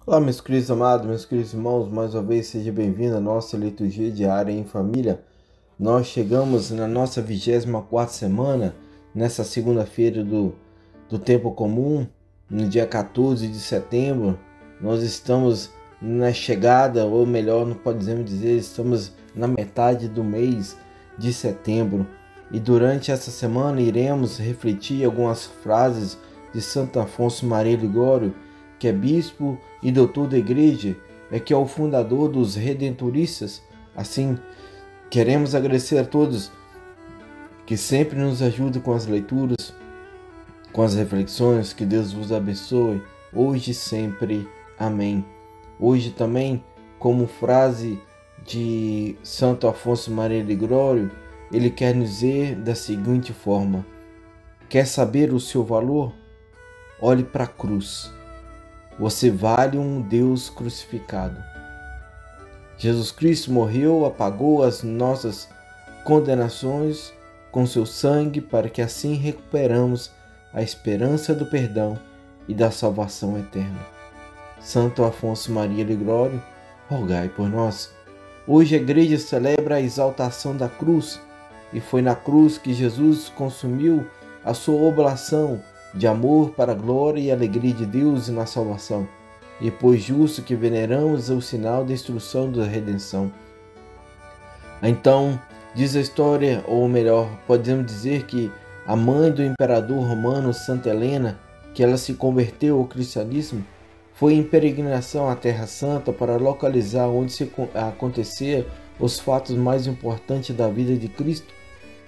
Olá, meus queridos amados, meus queridos irmãos, mais uma vez seja bem-vindo à nossa liturgia diária em família. Nós chegamos na nossa 24ª semana, nessa segunda-feira do tempo comum, no dia 14 de setembro. Nós estamos na chegada, ou melhor, não podemos dizer, estamos na metade do mês de setembro. E durante essa semana iremos refletir algumas frases de Santo Afonso Maria Ligório, que é bispo e doutor da igreja, que é o fundador dos redentoristas. Assim, queremos agradecer a todos que sempre nos ajudam com as leituras, com as reflexões. Que Deus vos abençoe, hoje e sempre. Amém. Hoje também, como frase de Santo Afonso Maria Ligório, ele quer nos dizer da seguinte forma: quer saber o seu valor? Olhe para a cruz. Você vale um Deus crucificado. Jesus Cristo morreu, apagou as nossas condenações com seu sangue, para que assim recuperamos a esperança do perdão e da salvação eterna. Santo Afonso Maria Ligório, rogai por nós. Hoje a igreja celebra a exaltação da cruz, e foi na cruz que Jesus consumiu a sua oblação de amor para a glória e alegria de Deus e na salvação. E pois justo que veneramos o sinal da instrução da redenção. Então, diz a história, ou melhor, podemos dizer que a mãe do imperador romano Santa Helena, que ela se converteu ao cristianismo, foi em peregrinação à Terra Santa para localizar onde se acontecia os fatos mais importantes da vida de Cristo,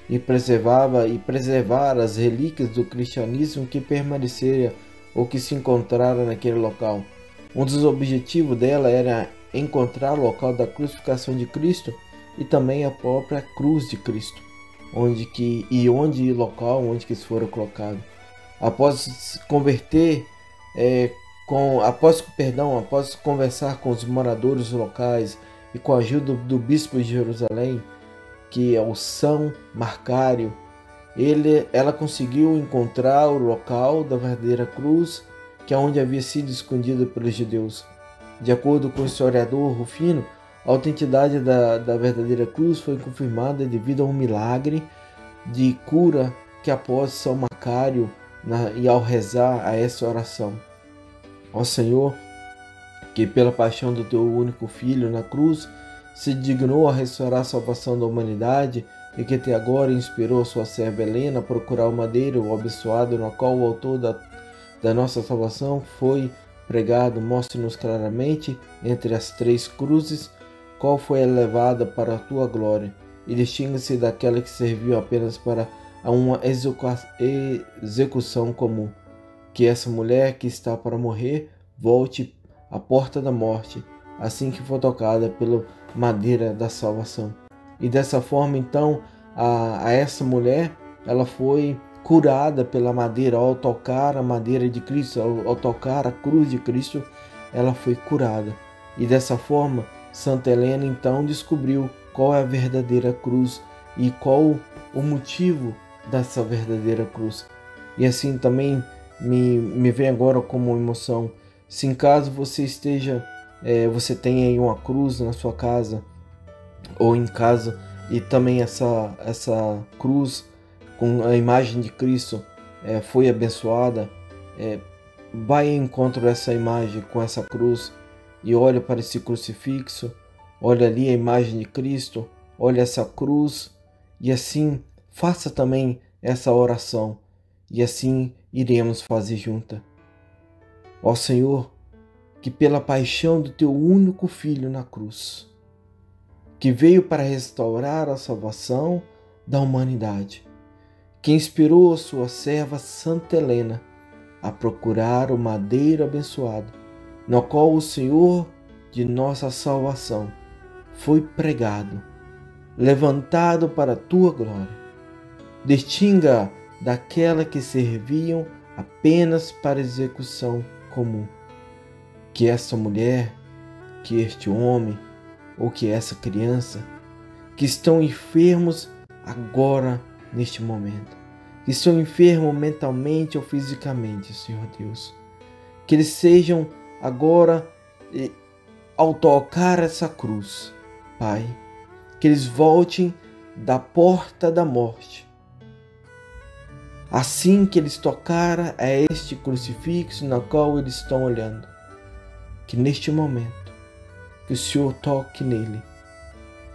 e preservar as relíquias do cristianismo que permaneceram ou que se encontraram naquele local. Um dos objetivos dela era encontrar o local da crucificação de Cristo e também a própria cruz de Cristo, onde que foram colocados. Após se converter, após conversar com os moradores locais e com a ajuda do bispo de Jerusalém, que é o São Macário, ela conseguiu encontrar o local da verdadeira cruz, que é onde havia sido escondida pelos judeus. De acordo com o historiador Rufino, a autenticidade da verdadeira cruz foi confirmada devido a um milagre de cura que após São Macário e ao rezar a essa oração: ó Senhor, que pela paixão do teu único Filho na cruz se dignou a restaurar a salvação da humanidade, e que até agora inspirou sua serva Helena a procurar o madeiro abençoado no qual o autor da nossa salvação foi pregado. Mostre-nos claramente, entre as três cruzes, qual foi elevada para a tua glória, e distingue-se daquela que serviu apenas para uma execução comum. Que essa mulher que está para morrer volte à porta da morte, assim que for tocada pela madeira da salvação. E dessa forma, então, a essa mulher, ela foi curada pela madeira. Ao tocar a madeira de Cristo, ao tocar a cruz de Cristo, ela foi curada. E dessa forma, Santa Helena então descobriu qual é a verdadeira cruz e qual o motivo dessa verdadeira cruz. E assim também me vem agora como emoção: se em caso você você tem aí uma cruz na sua casa ou em casa, e também essa cruz com a imagem de Cristo foi abençoada, vai em encontro a essa imagem com essa cruz e olha para esse crucifixo, olha ali a imagem de Cristo, olha essa cruz, e assim faça também essa oração, e assim iremos fazer junta. Ó Senhor, que pela paixão do teu único Filho na cruz, que veio para restaurar a salvação da humanidade, que inspirou a sua serva Santa Helena a procurar o madeiro abençoado, no qual o Senhor de nossa salvação foi pregado, levantado para a tua glória, distinga daquela que serviam apenas para execução comum. Que essa mulher, que este homem, ou que essa criança, que estão enfermos agora, neste momento, que estão enfermos mentalmente ou fisicamente, Senhor Deus, que eles sejam agora E ao tocar essa cruz, Pai, que eles voltem da porta da morte. Assim que eles tocaram a este crucifixo na qual eles estão olhando, que neste momento, que o Senhor toque nele.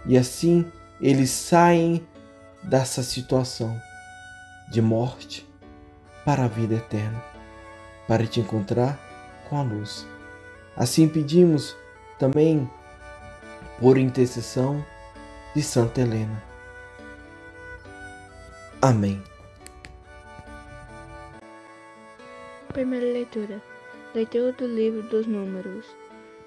E assim eles saem dessa situação de morte para a vida eterna, para te encontrar com a luz. Assim pedimos também por intercessão de Santa Helena. Amém. Primeira leitura. Leitura do livro dos Números.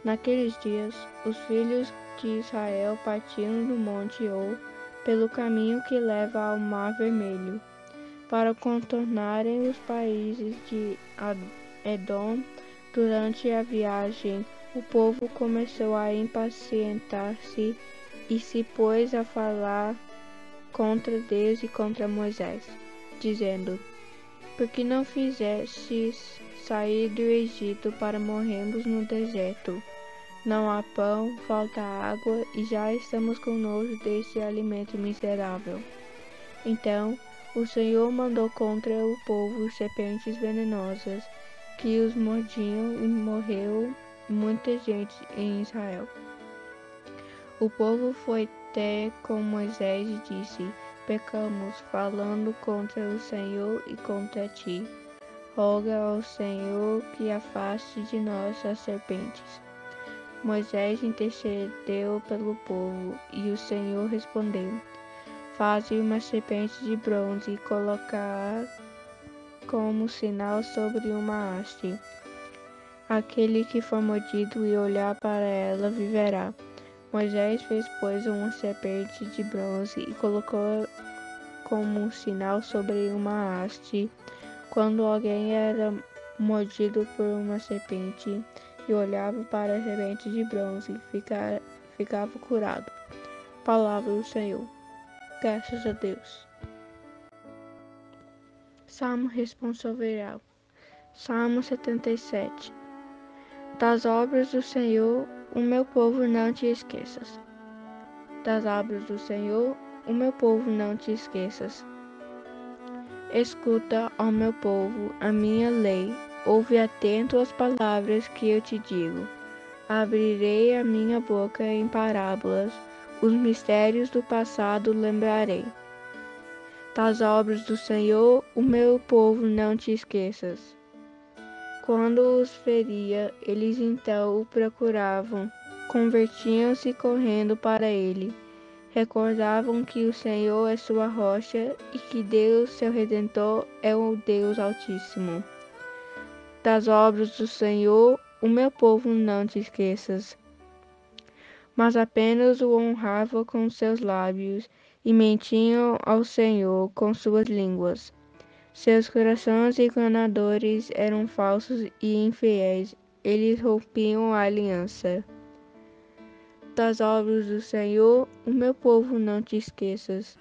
Naqueles dias, os filhos de Israel partiram do Monte Or pelo caminho que leva ao Mar Vermelho, para contornarem os países de Edom. Durante a viagem, o povo começou a impacientar-se e se pôs a falar contra Deus e contra Moisés, dizendo: Por que não fizestes sair do Egito para morrermos no deserto? Não há pão, falta água, e já estamos com nojo deste alimento miserável. Então o Senhor mandou contra o povo serpentes venenosas, que os mordiam, e morreu muita gente em Israel. O povo foi ter com Moisés e disse: Pecamos, falando contra o Senhor e contra ti. Roga ao Senhor que afaste de nós as serpentes. Moisés intercedeu pelo povo, e o Senhor respondeu: Faze uma serpente de bronze e colocar como sinal sobre uma haste. Aquele que for mordido e olhar para ela viverá. Moisés fez, pois, uma serpente de bronze e colocou como um sinal sobre uma haste. Quando alguém era mordido por uma serpente e olhava para a serpente de bronze, ficava curado. Palavra do Senhor. Graças a Deus. Salmo responsorial. Salmo 77. Das obras do Senhor, o meu povo não te esqueças. Das obras do Senhor, o meu povo não te esqueças. Escuta, ó meu povo, a minha lei. Ouve atento as palavras que eu te digo. Abrirei a minha boca em parábolas. Os mistérios do passado lembrarei. Das obras do Senhor, o meu povo não te esqueças. Quando os feria, eles então o procuravam, convertiam-se correndo para ele. Recordavam que o Senhor é sua rocha e que Deus, seu Redentor, é o Deus Altíssimo. Das obras do Senhor, o meu povo não te esqueças. Mas apenas o honravam com seus lábios e mentiam ao Senhor com suas línguas. Seus corações enganadores eram falsos e infiéis, eles rompiam a aliança. Das obras do Senhor, o meu povo não te esqueças.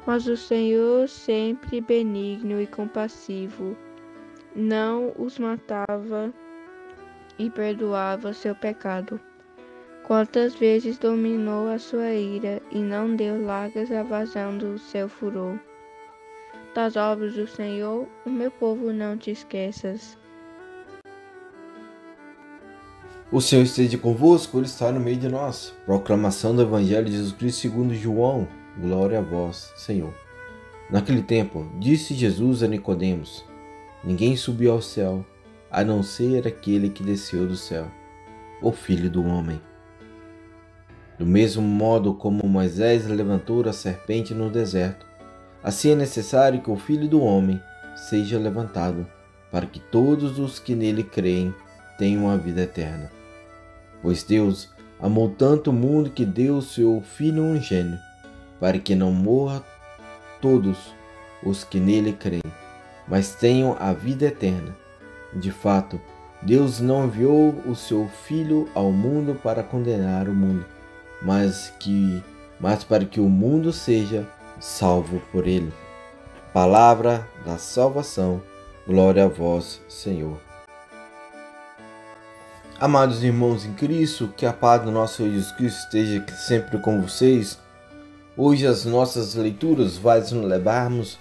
Mas o Senhor, sempre benigno e compassivo, não os matava e perdoava seu pecado. Quantas vezes dominou a sua ira e não deu largas à vazão do seu furor. Das obras do Senhor, o meu povo não te esqueças. O Senhor esteja convosco, Ele está no meio de nós. Proclamação do Evangelho de Jesus Cristo segundo João. Glória a vós, Senhor. Naquele tempo, disse Jesus a Nicodemos: Ninguém subiu ao céu, a não ser aquele que desceu do céu, o Filho do Homem. Do mesmo modo como Moisés levantou a serpente no deserto, assim é necessário que o Filho do Homem seja levantado, para que todos os que nele creem tenham a vida eterna. Pois Deus amou tanto o mundo que deu o seu Filho unigênito, para que não morra todos os que nele creem, mas tenham a vida eterna. De fato, Deus não enviou o seu Filho ao mundo para condenar o mundo, mas para que o mundo seja salvo por ele. Palavra da salvação. Glória a vós, Senhor. Amados irmãos em Cristo, que a paz do nosso Senhor Jesus Cristo esteja sempre com vocês. Hoje as nossas leituras vão nos levarmos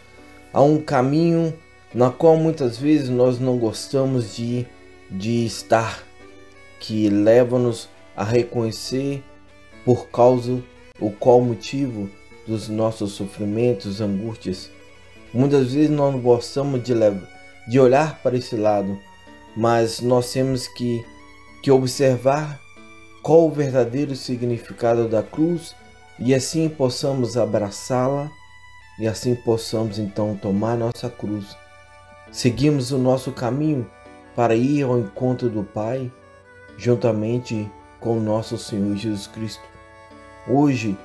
a um caminho na qual muitas vezes nós não gostamos de estar, que leva-nos a reconhecer por causa o qual motivo dos nossos sofrimentos, angústias. Muitas vezes nós não gostamos de olhar para esse lado, mas nós temos que observar qual o verdadeiro significado da cruz e assim possamos abraçá-la e assim possamos então tomar nossa cruz. Seguimos o nosso caminho para ir ao encontro do Pai juntamente com o nosso Senhor Jesus Cristo. Hoje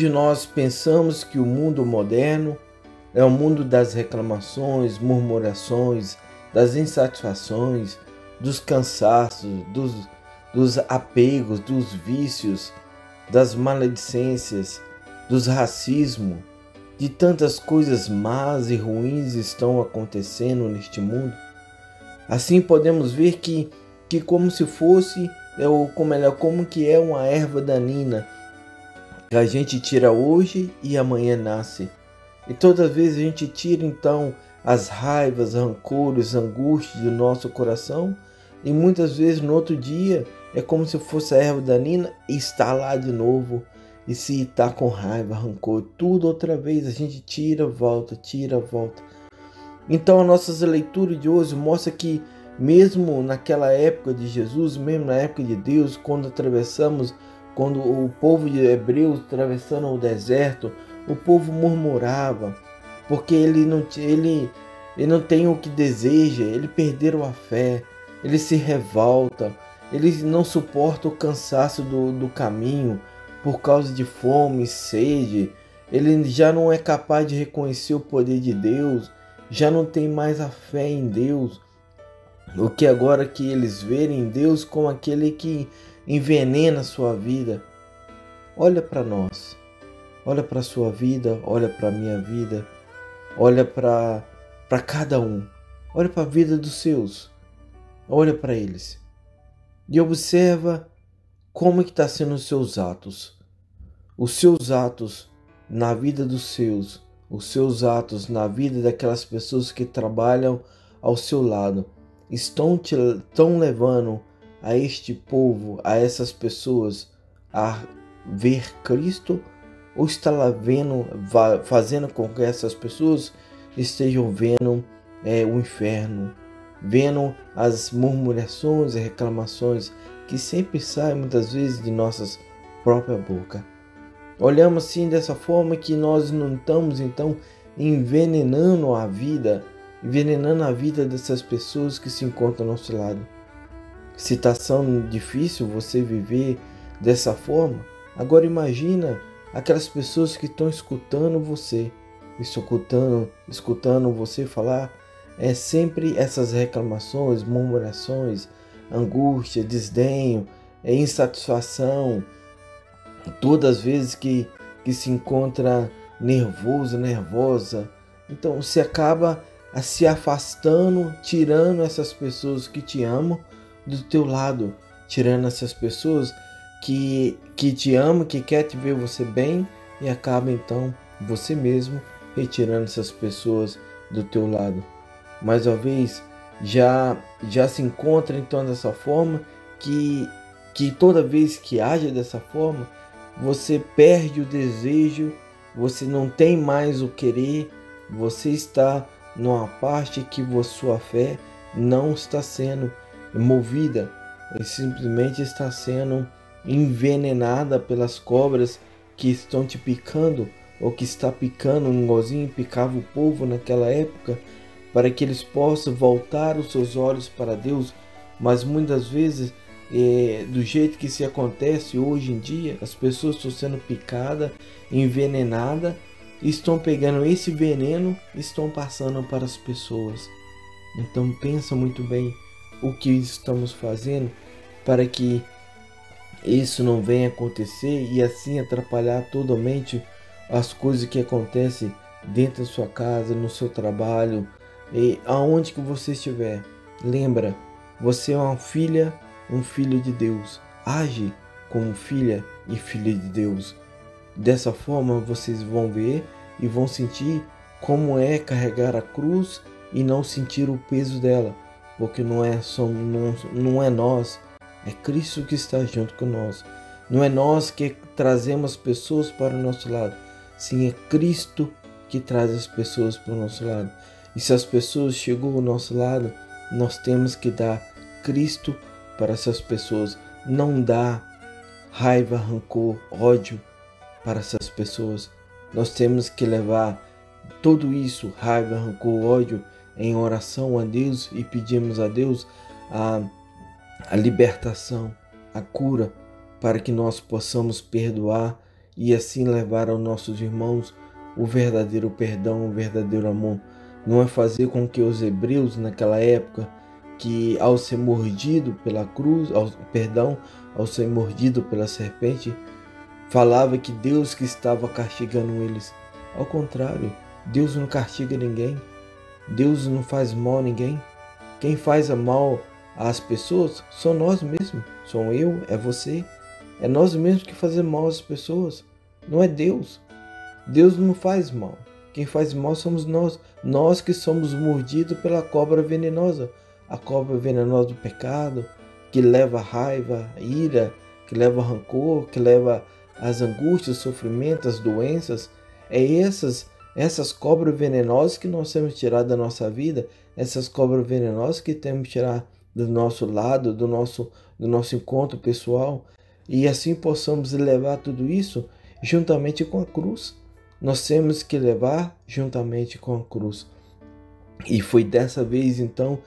nós pensamos que o mundo moderno é o mundo das reclamações, murmurações, das insatisfações, dos cansaços, dos apegos, dos vícios, das maledicências, dos racismos, de tantas coisas más e ruins estão acontecendo neste mundo. Assim podemos ver que como se fosse, como que é uma erva daninha, que a gente tira hoje e amanhã nasce. E todas as vezes a gente tira então as raivas, rancores, angústias do nosso coração, e muitas vezes no outro dia é como se fosse a erva daninha e está lá de novo. E se está com raiva, rancor, tudo outra vez a gente tira, volta, tira, volta. Então a nossa leitura de hoje mostra que mesmo naquela época de Jesus, mesmo na época de Deus, quando o povo de Hebreus atravessando o deserto, o povo murmurava, porque ele não tem o que deseja, ele perderam a fé, ele se revolta, ele não suporta o cansaço do caminho por causa de fome e sede, ele já não é capaz de reconhecer o poder de Deus, já não tem mais a fé em Deus, o que agora que eles verem Deus como aquele que envenena a sua vida. Olha para nós, olha para a sua vida, olha para a minha vida, olha para cada um, olha para a vida dos seus, olha para eles e observa como que está sendo os seus atos na vida dos seus, os seus atos na vida daquelas pessoas que trabalham ao seu lado, estão levando a este povo, a essas pessoas a ver Cristo, ou está lá fazendo com que essas pessoas estejam vendo o inferno, vendo as murmurações e reclamações que sempre saem muitas vezes de nossas própria boca. Olhamos assim dessa forma que nós não estamos então envenenando a vida dessas pessoas que se encontram ao nosso lado. Se está sendo difícil você viver dessa forma, agora imagina aquelas pessoas que estão escutando você falar sempre essas reclamações, murmurações, angústia, desdenho, insatisfação, todas as vezes que se encontra nervoso, nervosa. Então você acaba se afastando, tirando essas pessoas que te amam do teu lado, tirando essas pessoas que te amam, que quer te ver você bem, e acaba então você mesmo retirando essas pessoas do teu lado. Mais uma vez, já se encontra então dessa forma que toda vez que age dessa forma, você perde o desejo, você não tem mais o querer, você está numa parte que sua fé não está sendo movida, e simplesmente está sendo envenenada pelas cobras que estão te picando, ou que está picando, um igualzinho picava o povo naquela época, para que eles possam voltar os seus olhos para Deus. Mas muitas vezes, do jeito que se acontece hoje em dia, as pessoas estão sendo picadas, envenenadas, estão pegando esse veneno e estão passando para as pessoas. Então pensa muito bem o que estamos fazendo para que isso não venha acontecer e assim atrapalhar totalmente as coisas que acontecem dentro da sua casa, no seu trabalho, e aonde que você estiver. Lembra, você é uma filha um filho de Deus. Age como filha e filho de Deus. Dessa forma vocês vão ver e vão sentir como é carregar a cruz e não sentir o peso dela, porque não é nós, é Cristo que está junto com nós. Não é nós que trazemos pessoas para o nosso lado, sim, é Cristo que traz as pessoas para o nosso lado. E se as pessoas chegam ao nosso lado, nós temos que dar Cristo para essas pessoas. Não dá raiva, rancor, ódio para essas pessoas. Nós temos que levar tudo isso, raiva, rancor, ódio, em oração a Deus e pedimos a Deus a libertação, a cura, para que nós possamos perdoar e assim levar aos nossos irmãos o verdadeiro perdão, o verdadeiro amor. Não é fazer com que os hebreus naquela época, que ao ser mordido pela cruz, ao ser mordido pela serpente, falava que Deus que estava castigando eles. Ao contrário, Deus não castiga ninguém. Deus não faz mal a ninguém. Quem faz mal às pessoas são nós mesmos. Sou eu, é você. É nós mesmos que fazemos mal às pessoas. Não é Deus. Deus não faz mal. Quem faz mal somos nós. Nós que somos mordidos pela cobra venenosa. A cobra venenosa do pecado, que leva a raiva, a ira, que leva a rancor, que leva as angústias, sofrimentos, as doenças. É essas cobras venenosas que nós temos que tirar da nossa vida, essas cobras venenosas que temos que tirar do nosso lado, do nosso encontro pessoal, e assim possamos levar tudo isso juntamente com a cruz. Nós temos que levar juntamente com a cruz. E foi dessa vez então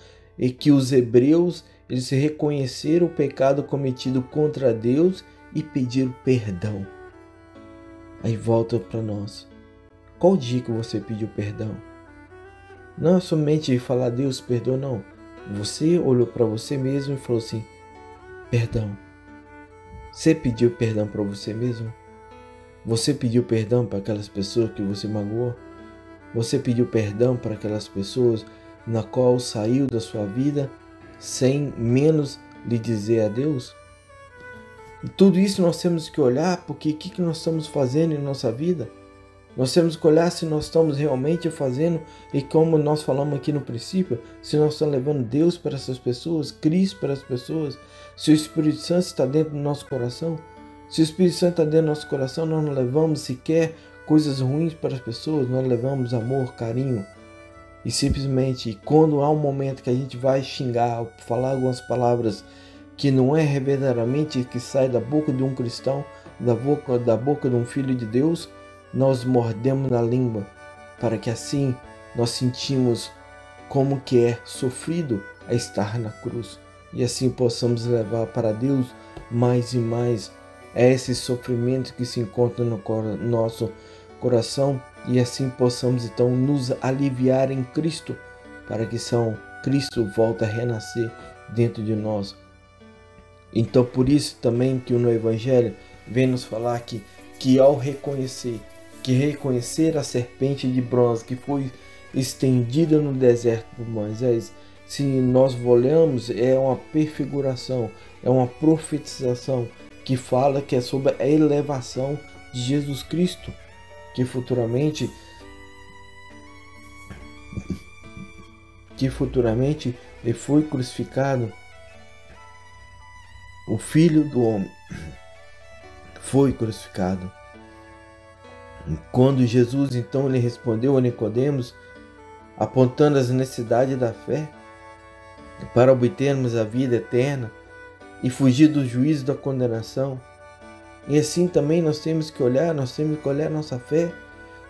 que os hebreus eles reconheceram o pecado cometido contra Deus e pediram perdão. Aí volta para nós. Qual dia que você pediu perdão? Não é somente falar Deus perdoa, não. Você olhou para você mesmo e falou assim, perdão. Você pediu perdão para você mesmo? Você pediu perdão para aquelas pessoas que você magoou? Você pediu perdão para aquelas pessoas na qual saiu da sua vida sem menos lhe dizer adeus? E tudo isso nós temos que olhar, porque o que nós estamos fazendo em nossa vida? Nós temos que olhar se nós estamos realmente fazendo, e como nós falamos aqui no princípio, se nós estamos levando Deus para essas pessoas, Cristo para as pessoas, se o Espírito Santo está dentro do nosso coração. Se o Espírito Santo está dentro do nosso coração, nós não levamos sequer coisas ruins para as pessoas, nós levamos amor, carinho. E simplesmente, quando há um momento que a gente vai xingar, falar algumas palavras que não é verdadeiramente que sai da boca de um cristão, da boca de um filho de Deus, nós mordemos na língua, para que assim nós sentimos como que é sofrido a estar na cruz. E assim possamos levar para Deus mais e mais esse sofrimento que se encontra no nosso coração, e assim possamos então nos aliviar em Cristo, para que Cristo volte a renascer dentro de nós. Então por isso também que no Evangelho vem nos falar que ao reconhecer a serpente de bronze que foi estendida no deserto por Moisés, se nós olhamos, é uma prefiguração, é uma profetização que fala que é sobre a elevação de Jesus Cristo, que futuramente ele foi crucificado. O Filho do Homem foi crucificado. Quando Jesus então ele respondeu a Nicodemos, apontando as necessidades da fé para obtermos a vida eterna e fugir do juízo da condenação. E assim também nós temos que olhar a nossa fé,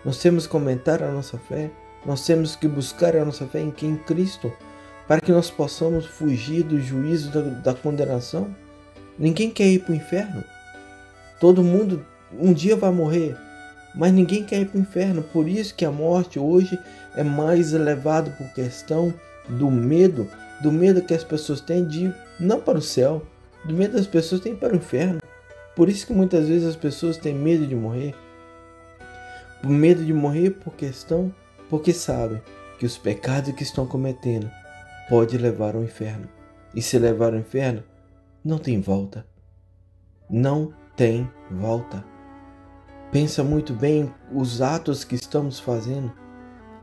nós temos que aumentar a nossa fé, nós temos que buscar a nossa fé em Cristo, para que nós possamos fugir do juízo da condenação. Ninguém quer ir para o inferno. Todo mundo um dia vai morrer, mas ninguém quer ir para o inferno. Por isso que a morte hoje é mais elevada por questão do medo que as pessoas têm de ir não para o céu, do medo das pessoas têm para o inferno. Por isso que muitas vezes as pessoas têm medo de morrer. Por medo de morrer porque sabem que os pecados que estão cometendo pode levar ao inferno. E se levar ao inferno, não tem volta. Não tem volta. Pensa muito bem os atos que estamos fazendo.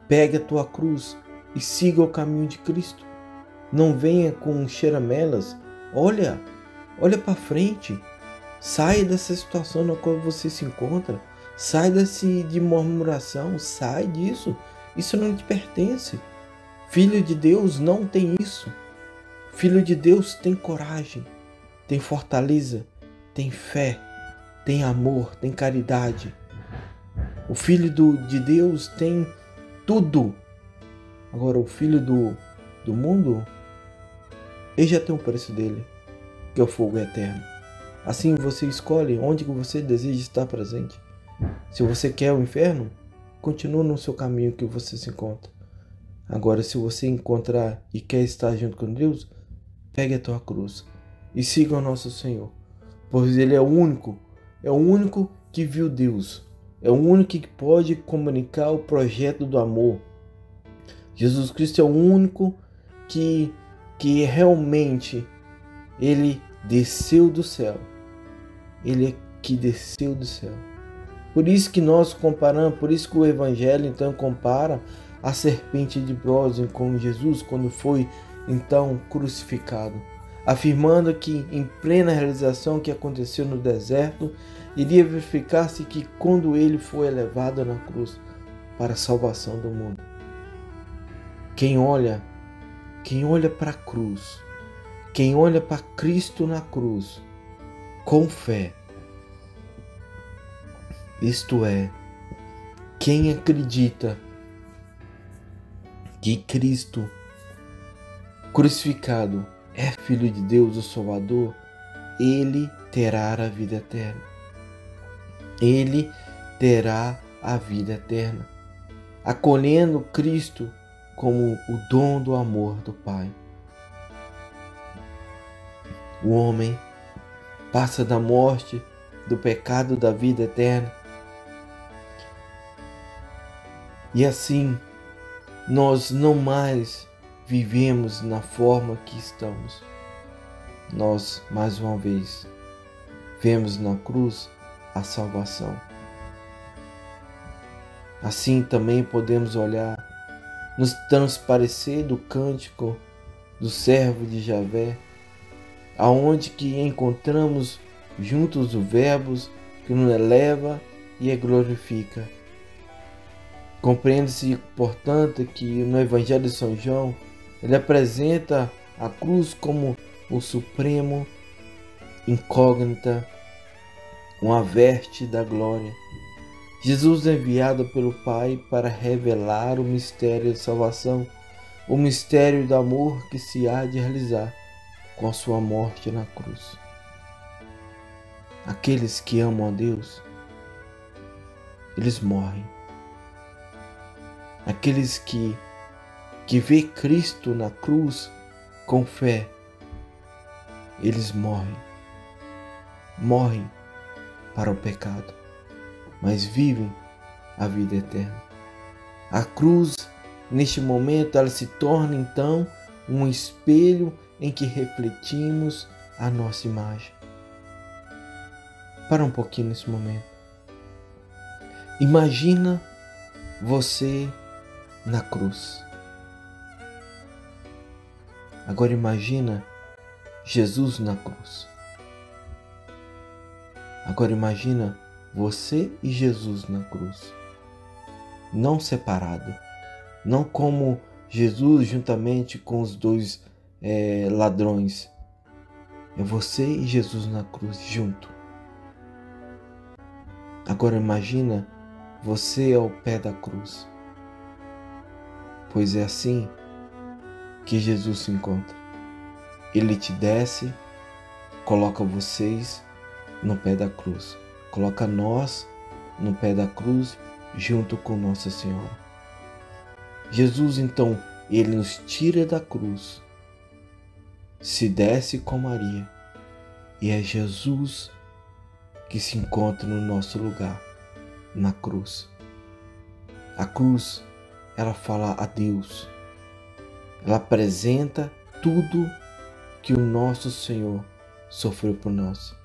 Pegue a tua cruz e siga o caminho de Cristo. Não venha com cheiromelas. Olha para frente. Sai dessa situação na qual você se encontra. Sai de murmuração. Sai disso. Isso não te pertence. Filho de Deus não tem isso. Filho de Deus tem coragem, tem fortaleza, tem fé, tem amor, tem caridade. O filho de Deus tem tudo. Agora, o filho do mundo, ele já tem o preço dele, que é o fogo eterno. Assim você escolhe onde que você deseja estar presente. Se você quer o inferno, continue no seu caminho que você se encontra. Agora, se você encontrar e quer estar junto com Deus, pegue a tua cruz e siga o nosso Senhor, pois Ele é o único que viu Deus, é o único que pode comunicar o projeto do amor. Jesus Cristo é o único que realmente Ele desceu do céu. Ele é que desceu do céu. Por isso que nós comparamos, por isso que o Evangelho então compara a serpente de bronze com Jesus quando foi então crucificado, afirmando que em plena realização que aconteceu no deserto, iria verificar-se que quando ele foi elevado na cruz para a salvação do mundo. Quem olha para a cruz, quem olha para Cristo na cruz com fé, isto é, quem acredita que Cristo crucificado é Filho de Deus, o Salvador, ele terá a vida eterna. Ele terá a vida eterna, acolhendo Cristo como o dom do amor do Pai. O homem passa da morte, do pecado, da vida eterna. E assim, nós não mais vivemos na forma que estamos. Nós, mais uma vez, vemos na cruz a salvação. Assim também podemos olhar, nos transparecer do cântico do servo de Javé, aonde que encontramos juntos os verbos que nos eleva e glorifica. Compreende-se, portanto, que no Evangelho de São João, ele apresenta a cruz como o supremo incógnita, uma veste da glória. Jesus é enviado pelo Pai para revelar o mistério da salvação, o mistério do amor que se há de realizar com a sua morte na cruz. Aqueles que amam a Deus, eles morrem. Aqueles que vê Cristo na cruz com fé, eles morrem. Morrem para o pecado, mas vivem a vida eterna. A cruz, neste momento, ela se torna então um espelho em que refletimos a nossa imagem. Para um pouquinho nesse momento. Imagina você na cruz. Agora imagina Jesus na cruz. Agora imagina você e Jesus na cruz. Não separado. Não como Jesus juntamente com os dois ladrões. É você e Jesus na cruz junto. Agora imagina você ao pé da cruz. Pois é assim que Jesus se encontra. Ele te desce, coloca vocês no pé da cruz. Coloca nós no pé da cruz junto com Nossa Senhora. Jesus então, ele nos tira da cruz, se desce com Maria, e é Jesus que se encontra no nosso lugar, na cruz. A cruz, ela fala a Deus. Ela apresenta tudo que o nosso Senhor sofreu por nós.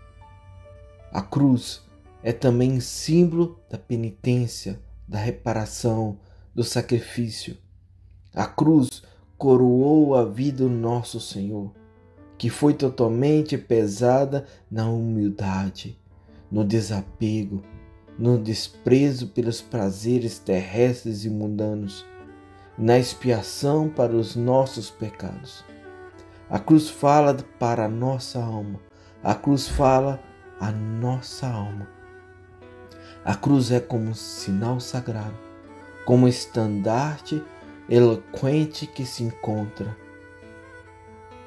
A cruz é também símbolo da penitência, da reparação, do sacrifício. A cruz coroou a vida do nosso Senhor, que foi totalmente pesada na humildade, no desapego, no desprezo pelos prazeres terrestres e mundanos, na expiação para os nossos pecados. A cruz fala para a nossa alma. A cruz fala a nossa alma. A cruz é como um sinal sagrado, como um estandarte eloquente que se encontra.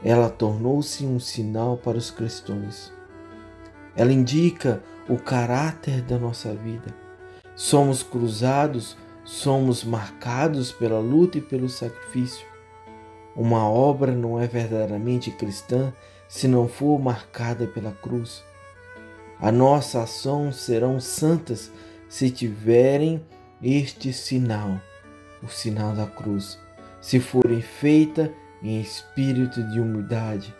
Ela tornou-se um sinal para os cristãos. Ela indica o caráter da nossa vida. Somos cruzados, somos marcados pela luta e pelo sacrifício. Uma obra não é verdadeiramente cristã se não for marcada pela cruz. A nossa ação serão santas se tiverem este sinal, o sinal da cruz, se forem feitas em espírito de humildade,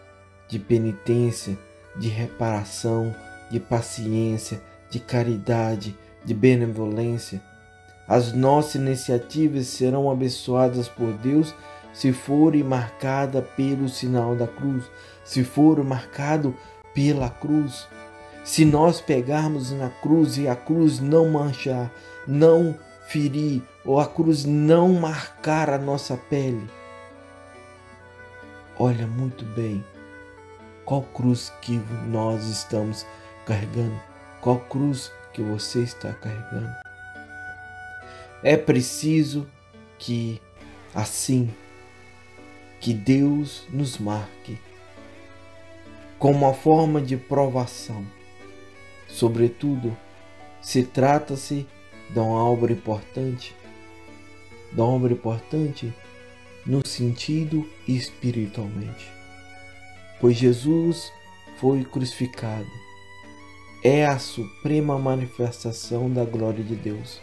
de penitência, de reparação, de paciência, de caridade, de benevolência. As nossas iniciativas serão abençoadas por Deus se forem marcadas pelo sinal da cruz, se forem marcadas pela cruz. Se nós pegarmos na cruz e a cruz não manchar, não ferir, ou a cruz não marcar a nossa pele, olha muito bem qual cruz que nós estamos carregando, qual cruz que você está carregando. É preciso que assim que Deus nos marque como uma forma de provação. Sobretudo, se trata-se de uma obra importante, no sentido espiritualmente, pois Jesus foi crucificado. É a suprema manifestação da glória de Deus.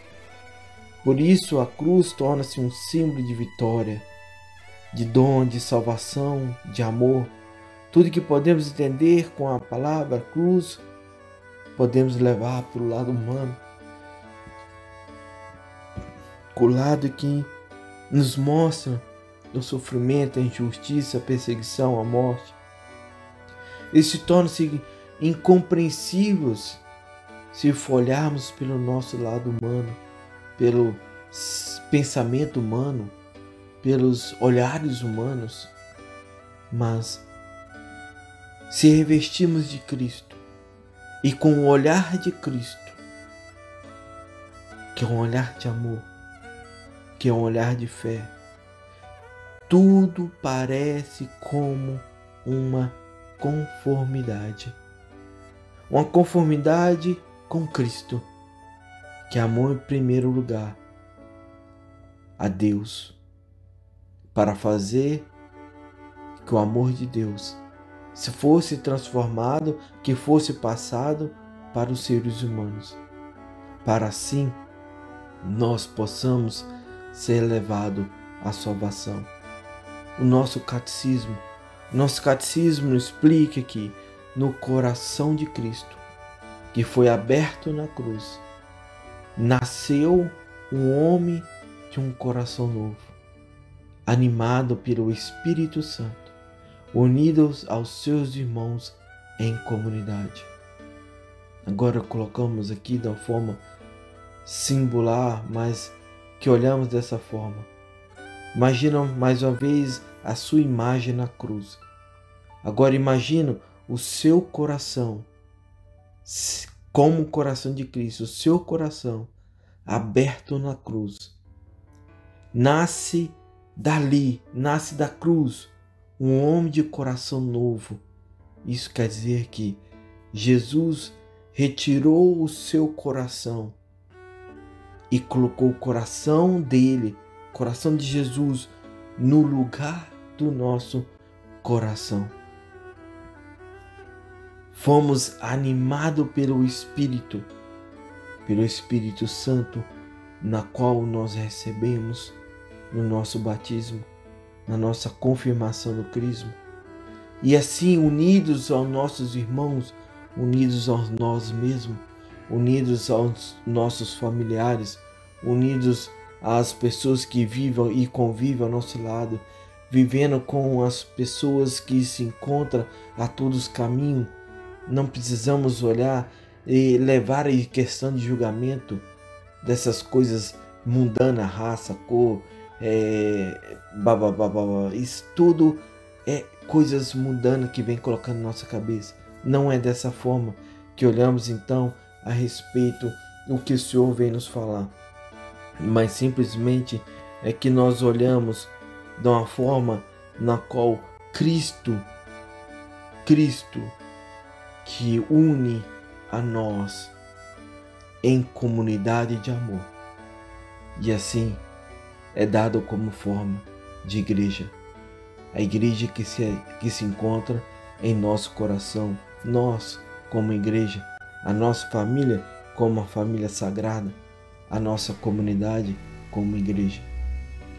Por isso a cruz torna-se um símbolo de vitória, de dom, de salvação, de amor. Tudo que podemos entender com a palavra cruz, podemos levar para o lado humano, o lado que nos mostra o sofrimento, a injustiça, a perseguição, a morte. Eles se tornam-se incompreensíveis se olharmos pelo nosso lado humano, pelo pensamento humano, pelos olhares humanos. Mas se revestirmos de Cristo e com o olhar de Cristo, que é um olhar de amor, que é um olhar de fé, tudo parece como uma conformidade. Uma conformidade com Cristo, que amou em primeiro lugar a Deus, para fazer que o amor de Deus se fosse transformado, que fosse passado para os seres humanos, para assim nós possamos ser levados à salvação. O nosso catecismo explica que no coração de Cristo, que foi aberto na cruz, nasceu um homem de um coração novo, animado pelo Espírito Santo, unidos aos seus irmãos em comunidade. Agora colocamos aqui de uma forma singular, mas que olhamos dessa forma. Imagina mais uma vez a sua imagem na cruz. Agora imagina o seu coração, como o coração de Cristo, o seu coração aberto na cruz. Nasce dali, nasce da cruz, um homem de coração novo. Isso quer dizer que Jesus retirou o seu coração e colocou o coração dele, coração de Jesus, no lugar do nosso coração. Fomos animados pelo Espírito Santo, na qual nós recebemos no nosso batismo, na nossa confirmação do crisma. e assim unidos aos nossos irmãos, unidos a nós mesmos, unidos aos nossos familiares, unidos às pessoas que vivem e convivem ao nosso lado, vivendo com as pessoas que se encontram a todos os caminhos. Não precisamos olhar e levar em questão de julgamento dessas coisas mundanas, raça, cor, isso tudo é coisas mundanas que vem colocando na nossa cabeça. Não é dessa forma que olhamos então a respeito do que o Senhor vem nos falar, mas simplesmente é que nós olhamos de uma forma na qual Cristo que une a nós em comunidade de amor, e assim é dado como forma de igreja, a igreja que se encontra em nosso coração, nós como igreja, a nossa família como a família sagrada, a nossa comunidade como igreja.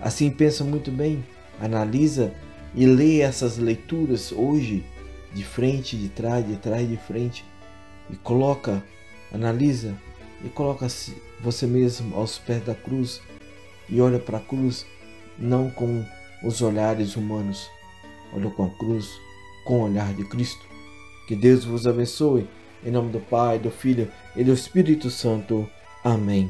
Assim pensa muito bem, analisa e lê essas leituras hoje, de frente, de trás, de frente, e analisa e coloca você mesmo aos pés da cruz e olha para a cruz não com os olhares humanos, olha com a cruz com o olhar de Cristo. Que Deus vos abençoe, em nome do Pai, do Filho e do Espírito Santo. Amém.